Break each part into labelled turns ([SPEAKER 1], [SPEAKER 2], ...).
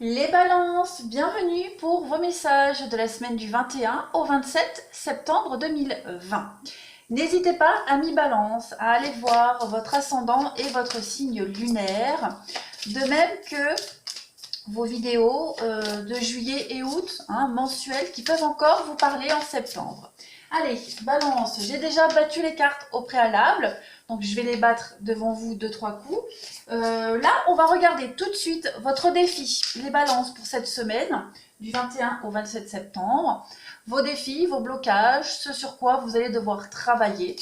[SPEAKER 1] Les balances, bienvenue pour vos messages de la semaine du 21 au 27 septembre 2020. N'hésitez pas, amis balance, à aller voir votre ascendant et votre signe lunaire, de même que vos vidéos de juillet et août, mensuelles, qui peuvent encore vous parler en septembre. Allez, balance, j'ai déjà battu les cartes au préalable, donc je vais les battre devant vous 2-3 coups. Là, on va regarder tout de suite votre défi, les balances pour cette semaine, du 21 au 27 septembre. Vos défis, vos blocages, ce sur quoi vous allez devoir travailler.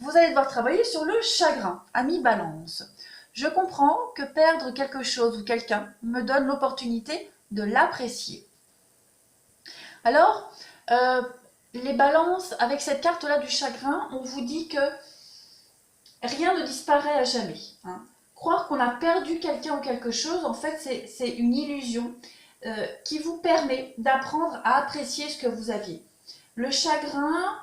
[SPEAKER 1] Vous allez devoir travailler sur le chagrin, amis balance. Je comprends que perdre quelque chose ou quelqu'un me donne l'opportunité de l'apprécier. Alors, les balances, avec cette carte-là du chagrin, on vous dit que rien ne disparaît à jamais. Croire qu'on a perdu quelqu'un ou quelque chose, en fait, c'est une illusion qui vous permet d'apprendre à apprécier ce que vous aviez. Le chagrin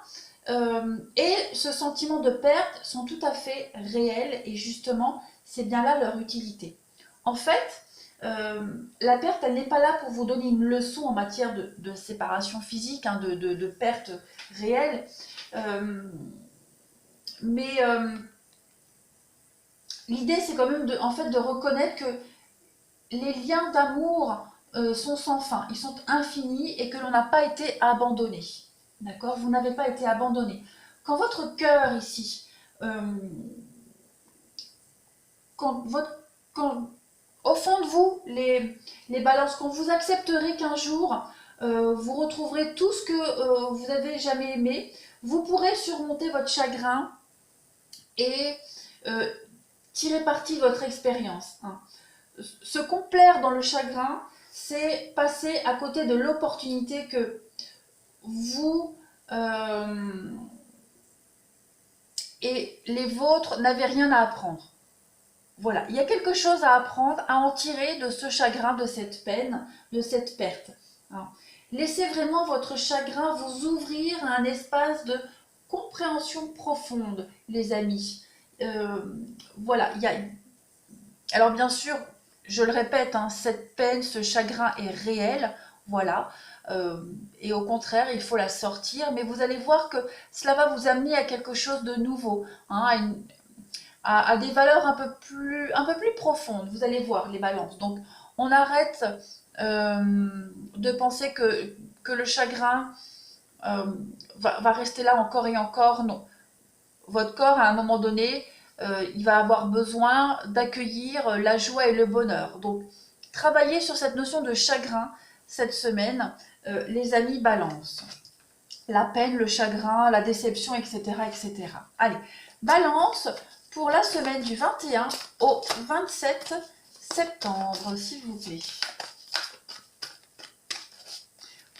[SPEAKER 1] et ce sentiment de perte sont tout à fait réels et justement, c'est bien là leur utilité. En fait, la perte, elle n'est pas là pour vous donner une leçon en matière de séparation physique, de perte réelle, mais l'idée, c'est quand même de reconnaître que les liens d'amour sont sans fin, ils sont infinis et que l'on n'a pas été abandonné. D'accord? Vous n'avez pas été abandonné. Quand votre cœur ici, quand au fond de vous, les balances, quand vous accepterez qu'un jour, vous retrouverez tout ce que vous avez jamais aimé, vous pourrez surmonter votre chagrin et tirer parti de votre expérience. Se complaire dans le chagrin, c'est passer à côté de l'opportunité que vous et les vôtres n'avaient rien à apprendre. Voilà, il y a quelque chose à apprendre, à en tirer de ce chagrin, de cette peine, de cette perte. Alors, laissez vraiment votre chagrin vous ouvrir à un espace de compréhension profonde, les amis. Voilà, alors bien sûr, je le répète, cette peine, ce chagrin est réel, voilà. Et au contraire, il faut la sortir, mais vous allez voir que cela va vous amener à quelque chose de nouveau, à des valeurs un peu plus profondes. Vous allez voir les balances. Donc, on arrête de penser que le chagrin va rester là encore et encore. Non. Votre corps, à un moment donné, il va avoir besoin d'accueillir la joie et le bonheur. Donc, travaillez sur cette notion de chagrin cette semaine, les amis balance. La peine, le chagrin, la déception, etc., etc. Allez, balance pour la semaine du 21 au 27 septembre, s'il vous plaît.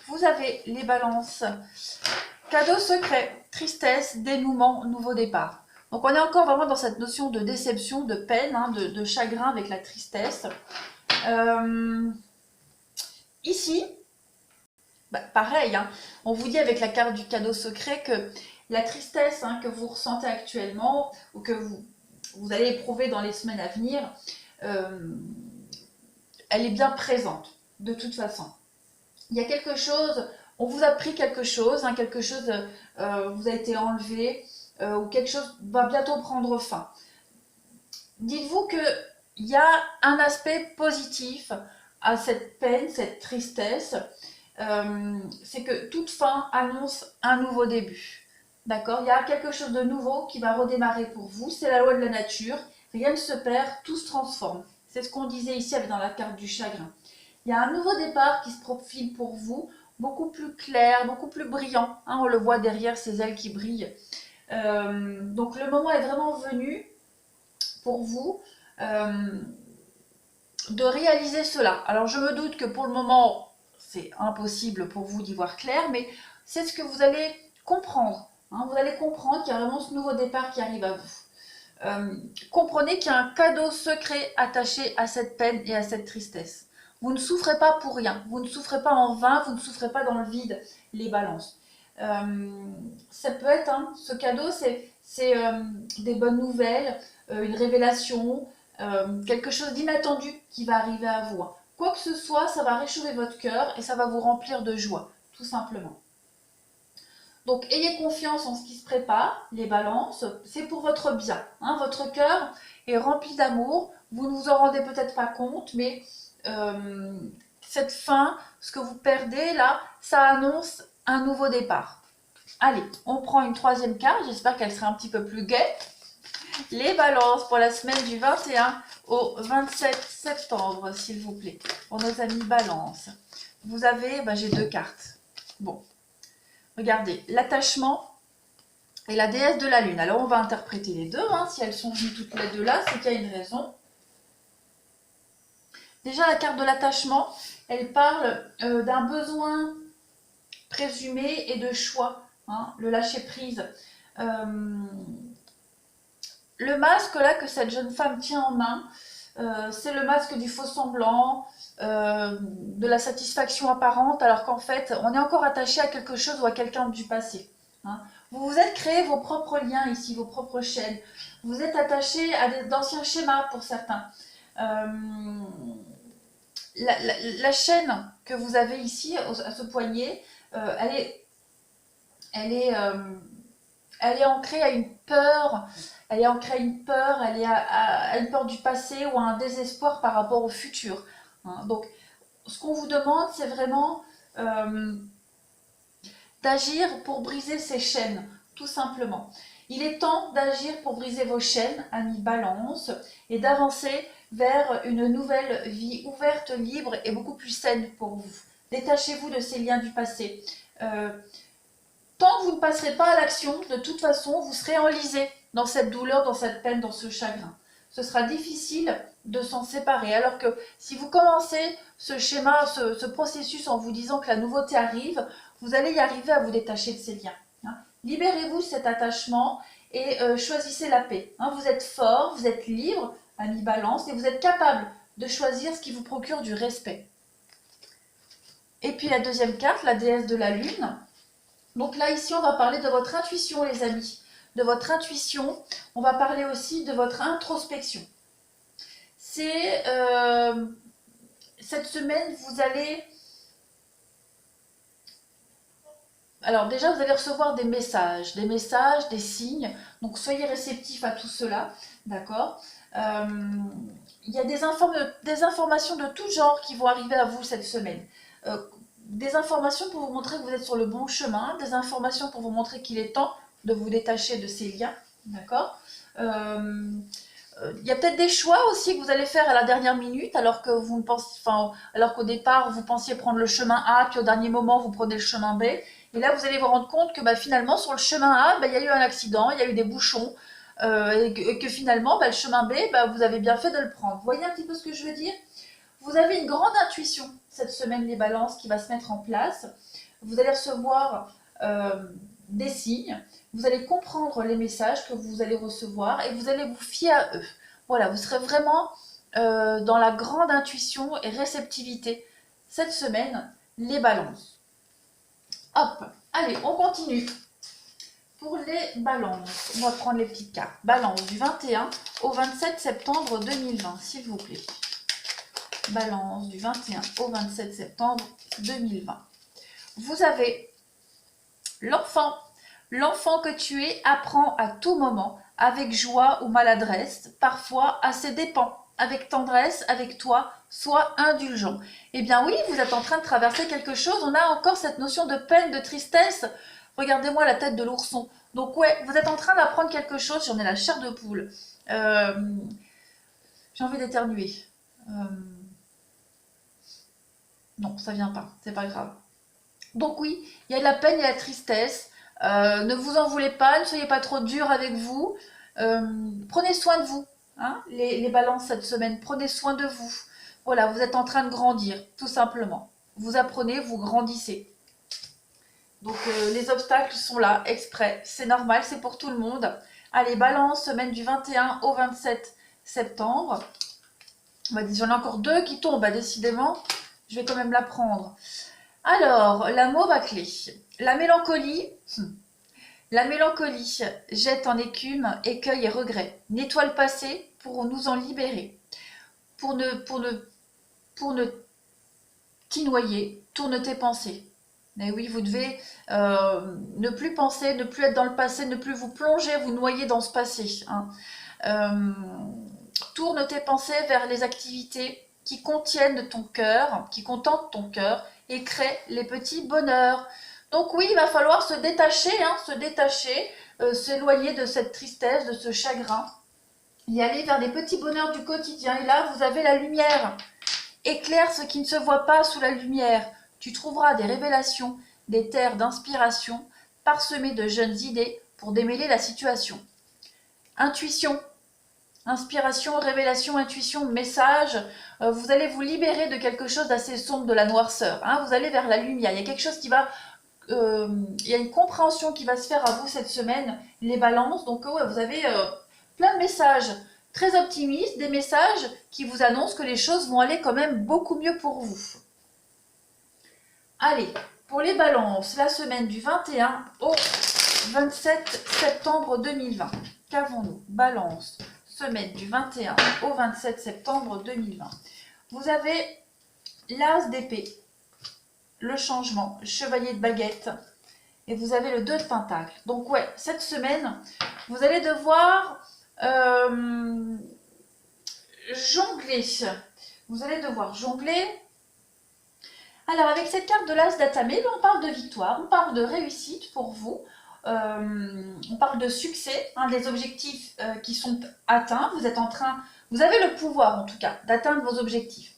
[SPEAKER 1] Vous avez les balances. Cadeau secret, tristesse, dénouement, nouveau départ. Donc on est encore vraiment dans cette notion de déception, de peine, de chagrin avec la tristesse. Ici, pareil, on vous dit avec la carte du cadeau secret que la tristesse que vous ressentez actuellement ou que vous allez éprouver dans les semaines à venir, elle est bien présente de toute façon. Il y a quelque chose, on vous a pris quelque chose, quelque chose vous a été enlevé ou quelque chose va bientôt prendre fin. Dites-vous qu'il y a un aspect positif à cette peine, cette tristesse, c'est que toute fin annonce un nouveau début. D'accord? Il y a quelque chose de nouveau qui va redémarrer pour vous. C'est la loi de la nature. Rien ne se perd, tout se transforme. C'est ce qu'on disait ici dans la carte du chagrin. Il y a un nouveau départ qui se profile pour vous, beaucoup plus clair, beaucoup plus brillant. On le voit derrière ces ailes qui brillent. Donc le moment est vraiment venu pour vous de réaliser cela. Alors je me doute que pour le moment, c'est impossible pour vous d'y voir clair, mais c'est ce que vous allez comprendre. Vous allez comprendre qu'il y a vraiment ce nouveau départ qui arrive à vous. Comprenez qu'il y a un cadeau secret attaché à cette peine et à cette tristesse. Vous ne souffrez pas pour rien, vous ne souffrez pas en vain, vous ne souffrez pas dans le vide, les balances. Ça peut être, ce cadeau, c'est des bonnes nouvelles, une révélation, quelque chose d'inattendu qui va arriver à vous. quoi que ce soit, ça va réchauffer votre cœur et ça va vous remplir de joie, tout simplement. Donc, ayez confiance en ce qui se prépare, les balances, c'est pour votre bien. Hein, votre cœur est rempli d'amour, vous ne vous en rendez peut-être pas compte, mais cette fin, ce que vous perdez là, ça annonce un nouveau départ. Allez, on prend une troisième carte, j'espère qu'elle sera un petit peu plus gaie. Les balances pour la semaine du 21 au 27 septembre, s'il vous plaît. Pour nos amis balance. Vous avez, j'ai deux cartes. Bon, regardez, l'attachement et la déesse de la lune. Alors, on va interpréter les deux. Hein. Si elles sont venues toutes les deux là, c'est qu'il y a une raison. Déjà, la carte de l'attachement, elle parle d'un besoin présumé et de choix. Hein, le lâcher-prise. Le masque là que cette jeune femme tient en main, c'est le masque du faux semblant, de la satisfaction apparente, alors qu'en fait, on est encore attaché à quelque chose ou à quelqu'un du passé. Hein. Vous vous êtes créé vos propres liens ici, vos propres chaînes. Vous êtes attaché à d'anciens schémas pour certains. La chaîne que vous avez ici, à ce poignet, elle est ancrée à une peur, elle est ancrée à une peur, elle est à une peur du passé ou à un désespoir par rapport au futur. Hein. Donc, ce qu'on vous demande, c'est vraiment d'agir pour briser ces chaînes, tout simplement. Il est temps d'agir pour briser vos chaînes, amis balance, et d'avancer vers une nouvelle vie ouverte, libre et beaucoup plus saine pour vous. Détachez-vous de ces liens du passé. Tant que vous ne passerez pas à l'action, de toute façon, vous serez enlisé dans cette douleur, dans cette peine, dans ce chagrin. Ce sera difficile de s'en séparer. Alors que si vous commencez ce schéma, ce processus en vous disant que la nouveauté arrive, vous allez y arriver à vous détacher de ces liens. Hein. Libérez-vous de cet attachement et choisissez la paix. Hein. Vous êtes fort, vous êtes libre, ami balance, et vous êtes capable de choisir ce qui vous procure du respect. Et puis la deuxième carte, la déesse de la lune. Donc là, ici, on va parler de votre intuition, les amis. De votre intuition. On va parler aussi de votre introspection. C'est cette semaine, vous allez... Alors déjà, vous allez recevoir des messages, des signes. Donc soyez réceptifs à tout cela, d'accord. Il y a des informations de tout genre qui vont arriver à vous cette semaine. Des informations pour vous montrer que vous êtes sur le bon chemin, des informations pour vous montrer qu'il est temps de vous détacher de ces liens, d'accord. Il y a peut-être des choix aussi que vous allez faire à la dernière minute, alors que vous pensez, alors qu'au départ vous pensiez prendre le chemin A, puis au dernier moment vous prenez le chemin B, et là vous allez vous rendre compte que finalement sur le chemin A, il y a eu un accident, il y a eu des bouchons, et que finalement le chemin B, vous avez bien fait de le prendre. Vous voyez un petit peu ce que je veux dire? Vous avez une grande intuition cette semaine, les balances, qui va se mettre en place. Vous allez recevoir des signes. Vous allez comprendre les messages que vous allez recevoir et vous allez vous fier à eux. Voilà, vous serez vraiment dans la grande intuition et réceptivité cette semaine, les balances. Hop, allez, on continue. Pour les balances, on va prendre les petites cartes. Balance du 21 au 27 septembre 2020, s'il vous plaît. Balance du 21 au 27 septembre 2020. Vous avez l'enfant. L'enfant que tu es apprend à tout moment, avec joie ou maladresse, parfois à ses dépens, avec tendresse, avec toi, sois indulgent. Eh bien oui, vous êtes en train de traverser quelque chose, on a encore cette notion de peine, de tristesse. Regardez-moi la tête de l'ourson. Donc ouais, vous êtes en train d'apprendre quelque chose, j'en ai la chair de poule. J'ai envie d'éternuer. Non, ça vient pas, c'est pas grave. Donc oui, il y a de la peine et de la tristesse. Ne vous en voulez pas, ne soyez pas trop dur avec vous. Prenez soin de vous, hein, les balances cette semaine. Prenez soin de vous. Voilà, vous êtes en train de grandir, tout simplement. Vous apprenez, vous grandissez. Donc les obstacles sont là, exprès. C'est normal, c'est pour tout le monde. Allez, balance, semaine du 21 au 27 septembre. J'en ai encore deux qui tombent, décidément. Je vais quand même la prendre. Alors, la mauve à clé. La mélancolie. La mélancolie jette en écume, écueil et regret. Nettoie le passé pour nous en libérer. Pour ne Quinoyer, tourne tes pensées. Mais oui, vous devez ne plus penser, ne plus être dans le passé, ne plus vous plonger, vous noyer dans ce passé. Hein. Tourne tes pensées vers les activités qui contiennent ton cœur, qui contentent ton cœur et créent les petits bonheurs. Donc oui, il va falloir se détacher, s'éloigner de cette tristesse, de ce chagrin, y aller vers des petits bonheurs du quotidien. Et là, vous avez la lumière. Éclaire ce qui ne se voit pas sous la lumière. Tu trouveras des révélations, des terres d'inspiration, parsemées de jeunes idées pour démêler la situation. Intuition, inspiration, révélation, intuition, message. Vous allez vous libérer de quelque chose d'assez sombre, de la noirceur. Hein, vous allez vers la lumière. Il y a quelque chose qui va... il y a une compréhension qui va se faire à vous cette semaine, les balances. Donc ouais, vous avez plein de messages très optimistes, des messages qui vous annoncent que les choses vont aller quand même beaucoup mieux pour vous. Allez, pour les balances, la semaine du 21 au 27 septembre 2020. Qu'avons-nous? Balance, semaine du 21 au 27 septembre 2020. Vous avez l'as d'épée, le changement, le chevalier de baguette, et vous avez le 2 de pentacle. Donc ouais, cette semaine, vous allez devoir jongler. Vous allez devoir jongler. Alors avec cette carte de l'as d'atamé, on parle de victoire, on parle de réussite pour vous. On parle de succès, des objectifs qui sont atteints. Vous avez le pouvoir en tout cas d'atteindre vos objectifs.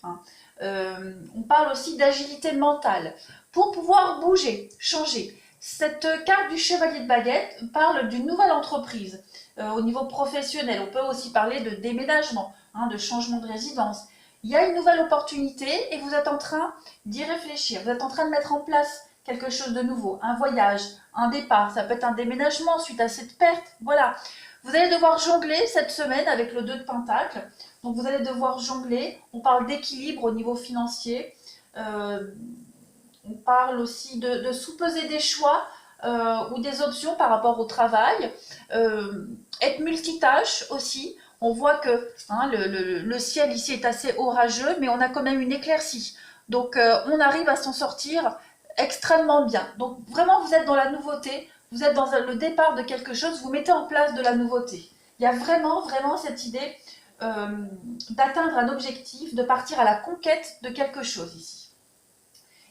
[SPEAKER 1] On parle aussi d'agilité mentale pour pouvoir bouger, changer. Cette carte du chevalier de baguette parle d'une nouvelle entreprise au niveau professionnel. On peut aussi parler de déménagement, de changement de résidence. Il y a une nouvelle opportunité et vous êtes en train d'y réfléchir. Vous êtes en train de mettre en place quelque chose de nouveau, un voyage, un départ. Ça peut être un déménagement suite à cette perte. Voilà. Vous allez devoir jongler cette semaine avec le 2 de pentacle. Donc vous allez devoir jongler. On parle d'équilibre au niveau financier. On parle aussi de sous-peser des choix ou des options par rapport au travail. Être multitâche aussi. On voit que le ciel ici est assez orageux, mais on a quand même une éclaircie. Donc on arrive à s'en sortir extrêmement bien. Donc vraiment, vous êtes dans la nouveauté, vous êtes dans le départ de quelque chose, vous mettez en place de la nouveauté. Il y a vraiment, vraiment cette idée d'atteindre un objectif, de partir à la conquête de quelque chose ici.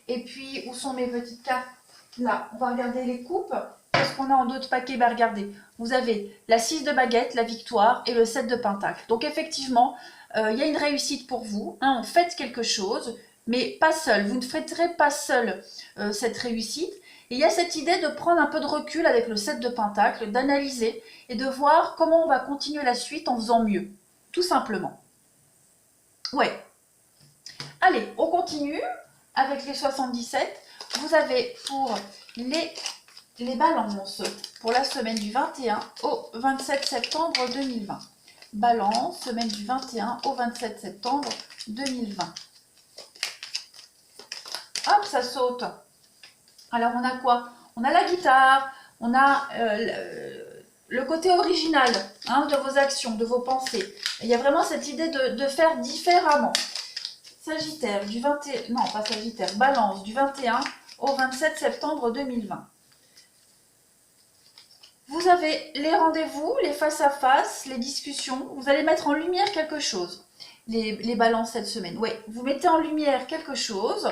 [SPEAKER 1] Et puis, où sont mes petites cartes? Là, on va regarder les coupes. Qu'est-ce qu'on a en d'autres paquets? Regardez, vous avez la 6 de baguette, la victoire et le 7 de pentacle. Donc effectivement, il y a une réussite pour vous. On fait quelque chose, mais pas seul. Vous ne fêterez pas seul cette réussite. Et il y a cette idée de prendre un peu de recul avec le 7 de pentacle, d'analyser et de voir comment on va continuer la suite en faisant mieux. Tout simplement. Ouais. Allez, on continue avec les 77. Vous avez pour les balances pour la semaine du 21 au 27 septembre 2020. Balance, semaine du 21 au 27 septembre 2020. Hop, ça saute. Alors, on a quoi? On a la guitare, on a le côté original de vos actions, de vos pensées. Il y a vraiment cette idée de faire différemment. Sagittaire, du 21... Non, pas Sagittaire. Balance, du 21 au 27 septembre 2020. Vous avez les rendez-vous, les face-à-face, les discussions. Vous allez mettre en lumière quelque chose. Les balances cette semaine. Oui, vous mettez en lumière quelque chose.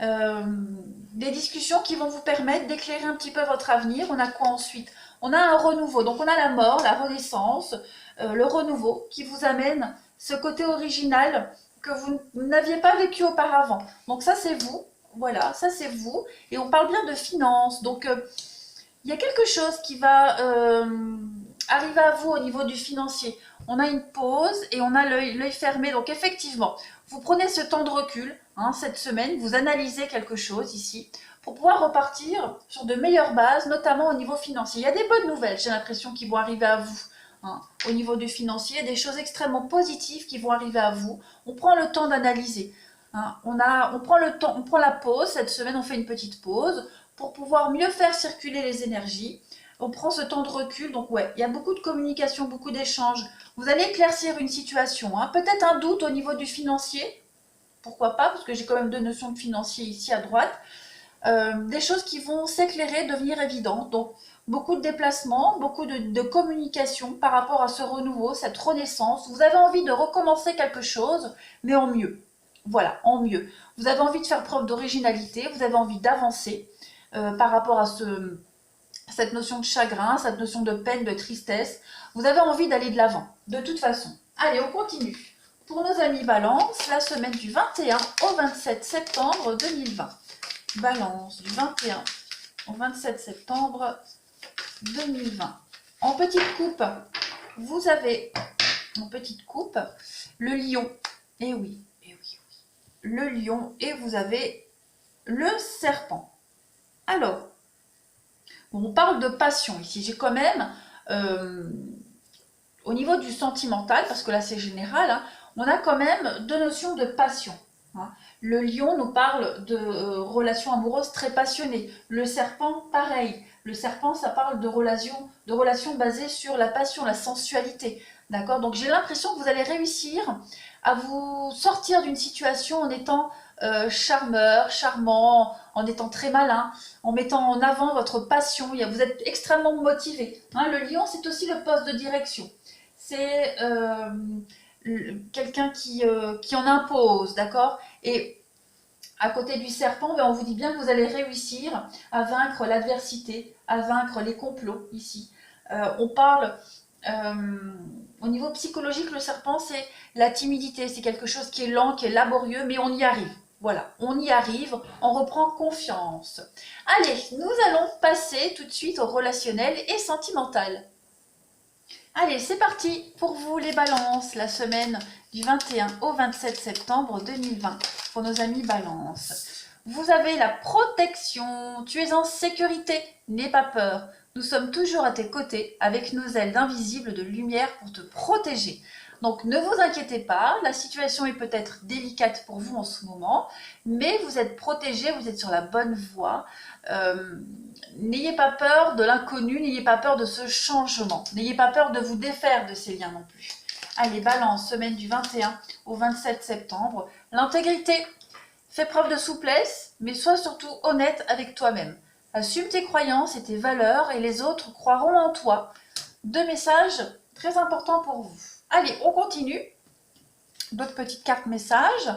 [SPEAKER 1] Des discussions qui vont vous permettre d'éclairer un petit peu votre avenir. On a quoi ensuite? On a un renouveau. Donc on a la mort, la renaissance, le renouveau qui vous amène ce côté original que vous n'aviez pas vécu auparavant. Donc ça c'est vous. Voilà, ça c'est vous. Et on parle bien de finances. Donc il y a quelque chose qui va arriver à vous au niveau du financier. On a une pause et on a l'œil fermé. Donc effectivement, vous prenez ce temps de recul cette semaine, vous analysez quelque chose ici pour pouvoir repartir sur de meilleures bases, notamment au niveau financier. Il y a des bonnes nouvelles, j'ai l'impression, qui vont arriver à vous. Au niveau du financier, des choses extrêmement positives qui vont arriver à vous. On prend le temps d'analyser. On prend le temps, on prend la pause. Cette semaine, on fait une petite pause pour pouvoir mieux faire circuler les énergies. On prend ce temps de recul. Donc ouais, il y a beaucoup de communication, beaucoup d'échanges. Vous allez éclaircir une situation. Peut-être un doute au niveau du financier. pourquoi pas, parce que j'ai quand même 2 notions de financier ici à droite. Des choses qui vont s'éclairer, devenir évidentes. Donc, beaucoup de déplacements, beaucoup de communication par rapport à ce renouveau, cette renaissance. Vous avez envie de recommencer quelque chose, mais en mieux. Voilà, en mieux. Vous avez envie de faire preuve d'originalité, vous avez envie d'avancer par rapport à cette notion de chagrin, cette notion de peine, de tristesse. Vous avez envie d'aller de l'avant, de toute façon. Allez, on continue. Pour nos amis Balance, la semaine du 21 au 27 septembre 2020. Balance du 21 au 27 septembre 2020. En petite coupe, vous avez en petite coupe le lion. Et oui, le lion. Et vous avez le serpent. Alors, bon, on parle de passion ici. J'ai quand même, au niveau du sentimental, parce que là c'est général, hein, on a quand même 2 notions de passion. Hein. Le lion nous parle de relations amoureuses très passionnées. Le serpent, pareil. Le serpent, ça parle de relations basées sur la passion, la sensualité. D'accord? Donc j'ai l'impression que vous allez réussir à vous sortir d'une situation en étant charmeur, charmant, en étant très malin, en mettant en avant votre passion. Vous êtes extrêmement motivé. Hein, le lion, c'est aussi le poste de direction. C'est quelqu'un qui en impose, d'accord? Et à côté du serpent, ben, on vous dit bien que vous allez réussir à vaincre l'adversité, à vaincre les complots ici. On parle, au niveau psychologique, le serpent, c'est la timidité, c'est quelque chose qui est lent, qui est laborieux, mais on y arrive. Voilà, on y arrive, on reprend confiance. Allez, nous allons passer tout de suite au relationnel et sentimental. Allez, c'est parti pour vous les balances, la semaine du 21 au 27 septembre 2020, pour nos amis balance. Vous avez la protection, tu es en sécurité, n'aie pas peur. Nous sommes toujours à tes côtés avec nos ailes invisibles de lumière pour te protéger. Donc ne vous inquiétez pas, la situation est peut-être délicate pour vous en ce moment, mais vous êtes protégé, vous êtes sur la bonne voie. N'ayez pas peur de l'inconnu, n'ayez pas peur de ce changement, n'ayez pas peur de vous défaire de ces liens non plus. Allez, balance, semaine du 21 au 27 septembre. L'intégrité, fais preuve de souplesse, mais sois surtout honnête avec toi-même. Assume tes croyances et tes valeurs et les autres croiront en toi. 2 messages très importants pour vous. Allez, on continue. D'autres petites cartes messages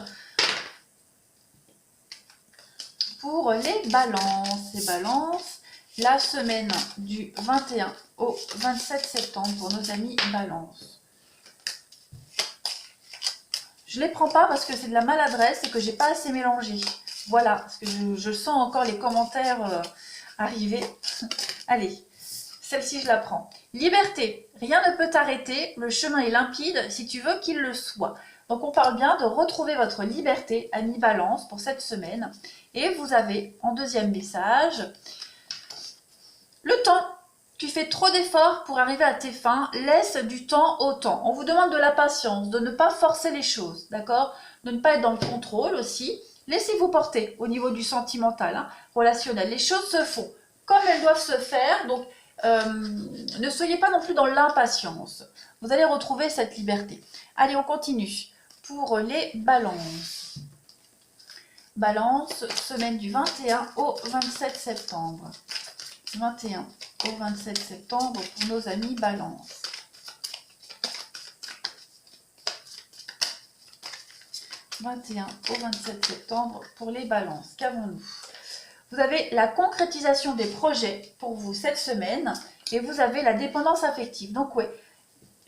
[SPEAKER 1] pour les balances. Les balances, la semaine du 21 au 27 septembre pour nos amis balance. Je ne les prends pas parce que c'est de la maladresse et que j'ai pas assez mélangé. Voilà, parce que je sens encore les commentaires arriver. Allez, celle-ci je la prends. Liberté, rien ne peut t'arrêter, le chemin est limpide si tu veux qu'il le soit. Donc on parle bien de retrouver votre liberté, ami balance, pour cette semaine. Et vous avez en deuxième message, le temps. Tu fais trop d'efforts pour arriver à tes fins, laisse du temps au temps. On vous demande de la patience, de ne pas forcer les choses, d'accord? De ne pas être dans le contrôle aussi. Laissez-vous porter au niveau du sentimental, hein, relationnel. Les choses se font comme elles doivent se faire, donc ne soyez pas non plus dans l'impatience. Vous allez retrouver cette liberté. Allez, on continue pour les balances. Balance, semaine du 21 au 27 septembre. 21 au 27 septembre pour nos amis balance. « 21 au 27 septembre pour les balances. Qu'avons-nous? Vous avez la concrétisation des projets pour vous cette semaine et vous avez la dépendance affective. Donc oui,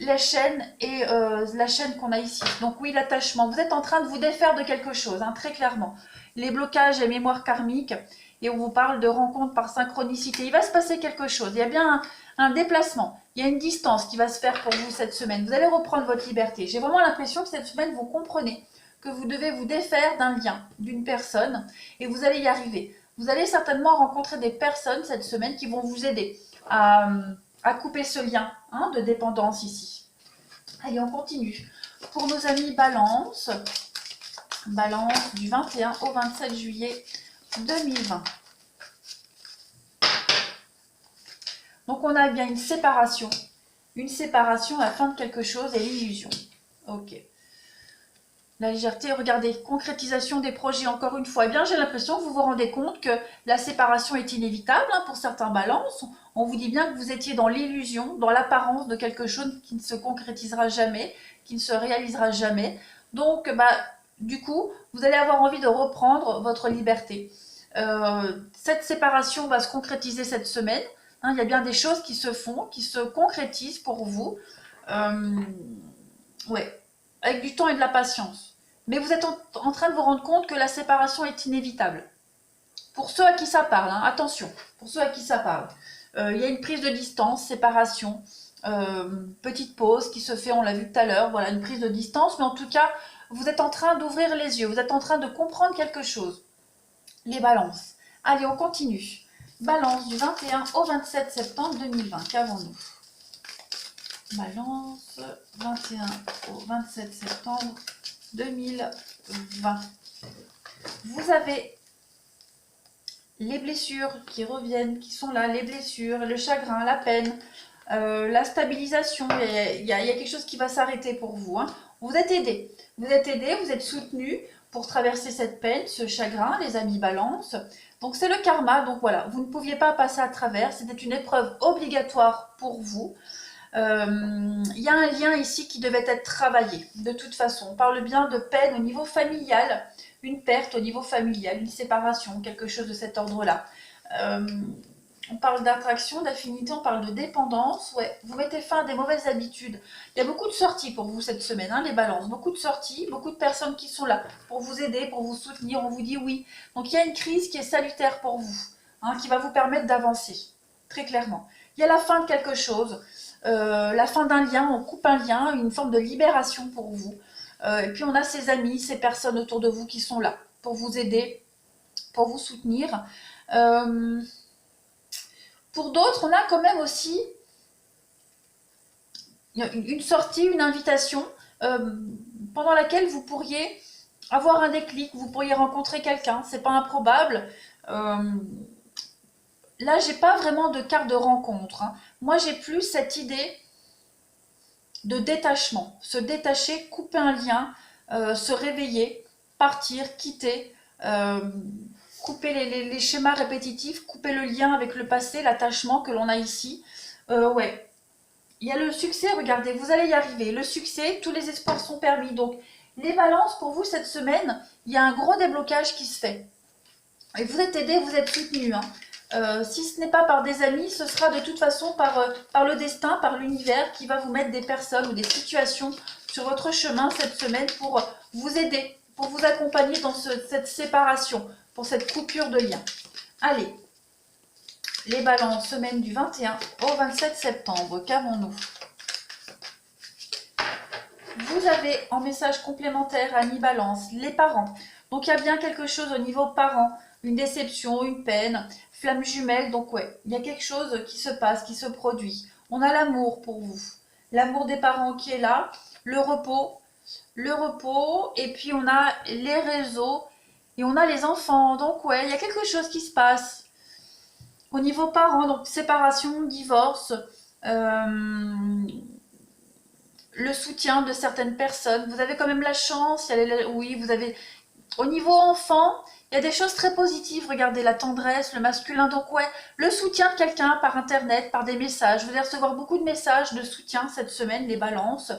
[SPEAKER 1] la chaîne et la chaîne qu'on a ici. Donc oui, l'attachement. Vous êtes en train de vous défaire de quelque chose, hein, très clairement. Les blocages et mémoires karmiques. Et on vous parle de rencontres par synchronicité. Il va se passer quelque chose. Il y a bien un déplacement. Il y a une distance qui va se faire pour vous cette semaine. Vous allez reprendre votre liberté. J'ai vraiment l'impression que cette semaine, vous comprenez que vous devez vous défaire d'un lien, d'une personne. Et vous allez y arriver. Vous allez certainement rencontrer des personnes cette semaine qui vont vous aider à couper ce lien, hein, de dépendance ici. Allez, on continue. Pour nos amis balance, balance du 21 au 27 juillet 2020. Donc on a bien une séparation, la fin de quelque chose et l'illusion. Ok. La légèreté, regardez, concrétisation des projets encore une fois. Eh bien, j'ai l'impression que vous vous rendez compte que la séparation est inévitable hein, pour certains balances. On vous dit bien que vous étiez dans l'illusion, dans l'apparence de quelque chose qui ne se concrétisera jamais, qui ne se réalisera jamais. Donc, du coup, vous allez avoir envie de reprendre votre liberté. Cette séparation va se concrétiser cette semaine. Hein, il y a bien des choses qui se font, qui se concrétisent pour vous. Ouais, avec du temps et de la patience. Mais vous êtes en train de vous rendre compte que la séparation est inévitable. Pour ceux à qui ça parle, hein, attention, pour ceux à qui ça parle, il y a une prise de distance, séparation, petite pause qui se fait, on l'a vu tout à l'heure, voilà, une prise de distance, mais en tout cas, vous êtes en train d'ouvrir les yeux, vous êtes en train de comprendre quelque chose. Les balances. Allez, on continue. Balance du 21 au 27 septembre 2020, qu'avons-nous? Balance, 21 au 27 septembre 2020. Vous avez les blessures qui reviennent, qui sont là, les blessures, le chagrin, la peine, la stabilisation. Il y a quelque chose qui va s'arrêter pour vous. Hein. Vous êtes aidé. Vous êtes soutenu pour traverser cette peine, ce chagrin, les amis balance. Donc c'est le karma. Donc voilà, vous ne pouviez pas passer à travers. C'était une épreuve obligatoire pour vous. Y a un lien ici qui devait être travaillé, de toute façon. On parle bien de peine au niveau familial, une perte au niveau familial, une séparation, quelque chose de cet ordre-là. On parle d'attraction, d'affinité, on parle de dépendance. Ouais, vous mettez fin à des mauvaises habitudes. Il y a beaucoup de sorties pour vous cette semaine, hein, les balances. Beaucoup de sorties, beaucoup de personnes qui sont là pour vous aider, pour vous soutenir. On vous dit oui. Donc il y a une crise qui est salutaire pour vous, hein, qui va vous permettre d'avancer, très clairement. Il y a la fin de quelque chose. La fin d'un lien, on coupe un lien, une forme de libération pour vous. Et puis on a ces amis, ces personnes autour de vous qui sont là pour vous aider, pour vous soutenir. Pour d'autres, on a quand même aussi une sortie, une invitation pendant laquelle vous pourriez avoir un déclic, vous pourriez rencontrer quelqu'un, c'est pas improbable. Là, j'ai pas vraiment de carte de rencontre. Hein. Moi, j'ai plus cette idée de détachement. Se détacher, couper un lien, se réveiller, partir, quitter, couper les schémas répétitifs, couper le lien avec le passé, l'attachement que l'on a ici. Ouais. Il y a le succès, regardez, vous allez y arriver. Le succès, tous les espoirs sont permis. Donc, les balances, pour vous, cette semaine, il y a un gros déblocage qui se fait. Et vous êtes aidés, vous êtes soutenus. Hein. Si ce n'est pas par des amis, ce sera de toute façon par le destin, par l'univers qui va vous mettre des personnes ou des situations sur votre chemin cette semaine pour vous aider, pour vous accompagner dans cette séparation, pour cette coupure de lien. Allez, les balances, semaine du 21 au 27 septembre, qu'avons-nous? Vous avez en message complémentaire, amis balance, les parents. Donc il y a bien quelque chose au niveau parents, une déception, une peine, flamme jumelle. Donc ouais, il y a quelque chose qui se passe, qui se produit. On a l'amour pour vous, l'amour des parents qui est là, le repos, et puis on a les réseaux et on a les enfants. Donc ouais, il y a quelque chose qui se passe. Au niveau parents, donc séparation, divorce, le soutien de certaines personnes. Vous avez quand même la chance, oui, vous avez... Au niveau enfant, il y a des choses très positives. Regardez, la tendresse, le masculin. Donc ouais, le soutien de quelqu'un par internet, par des messages. Vous allez recevoir beaucoup de messages de soutien cette semaine, les balances.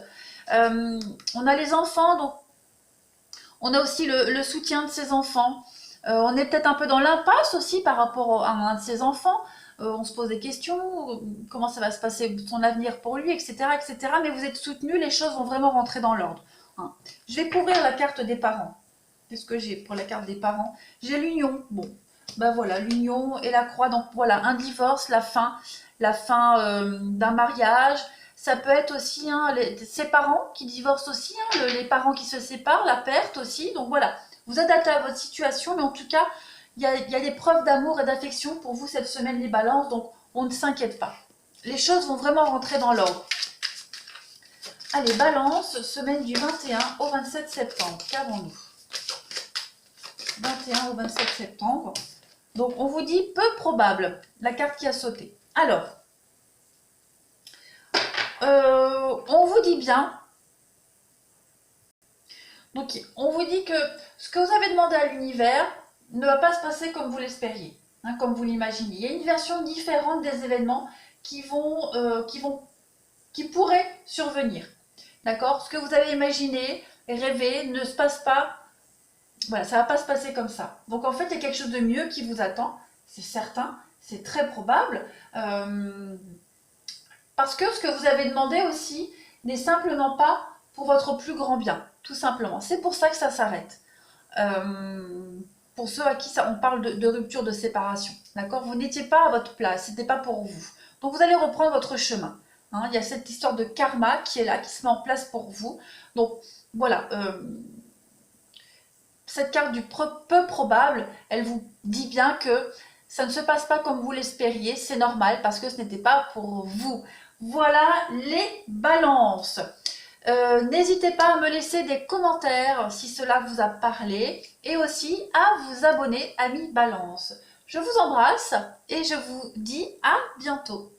[SPEAKER 1] On a les enfants, donc on a aussi le soutien de ses enfants. On est peut-être un peu dans l'impasse aussi par rapport à un de ses enfants. On se pose des questions, comment ça va se passer, son avenir pour lui, etc., etc. Mais vous êtes soutenu, les choses vont vraiment rentrer dans l'ordre. Hein. Je vais couvrir la carte des parents. Qu'est-ce que j'ai pour la carte des parents? J'ai l'union. Bon, ben voilà, l'union et la croix. Donc voilà, un divorce, la fin d'un mariage. Ça peut être aussi hein, ses parents qui divorcent aussi, hein, les parents qui se séparent, la perte aussi. Donc voilà, vous adaptez à votre situation, mais en tout cas, il y a des preuves d'amour et d'affection pour vous cette semaine, les balances. Donc on ne s'inquiète pas. Les choses vont vraiment rentrer dans l'ordre. Allez, balance, semaine du 21 au 27 septembre. Qu'avons-nous? 21 au 27 septembre. Donc, on vous dit peu probable, la carte qui a sauté. Alors, on vous dit bien Donc, on vous dit que ce que vous avez demandé à l'univers ne va pas se passer comme vous l'espériez, hein, comme vous l'imaginez. Il y a une version différente des événements qui pourraient survenir. D'accord? Ce que vous avez imaginé, rêvé, ne se passe pas. Voilà, ça ne va pas se passer comme ça. Donc en fait, il y a quelque chose de mieux qui vous attend, c'est certain, c'est très probable. Parce que ce que vous avez demandé aussi n'est simplement pas pour votre plus grand bien, tout simplement. C'est pour ça que ça s'arrête. Pour ceux à qui on parle de rupture, de séparation. D'accord? Vous n'étiez pas à votre place, ce n'était pas pour vous. Donc vous allez reprendre votre chemin. Hein, il y a cette histoire de karma qui est là, qui se met en place pour vous. Donc voilà, cette carte du peu probable, elle vous dit bien que ça ne se passe pas comme vous l'espériez, c'est normal parce que ce n'était pas pour vous. Voilà les balances. N'hésitez pas à me laisser des commentaires si cela vous a parlé et aussi à vous abonner à Mi Balance. Je vous embrasse et je vous dis à bientôt.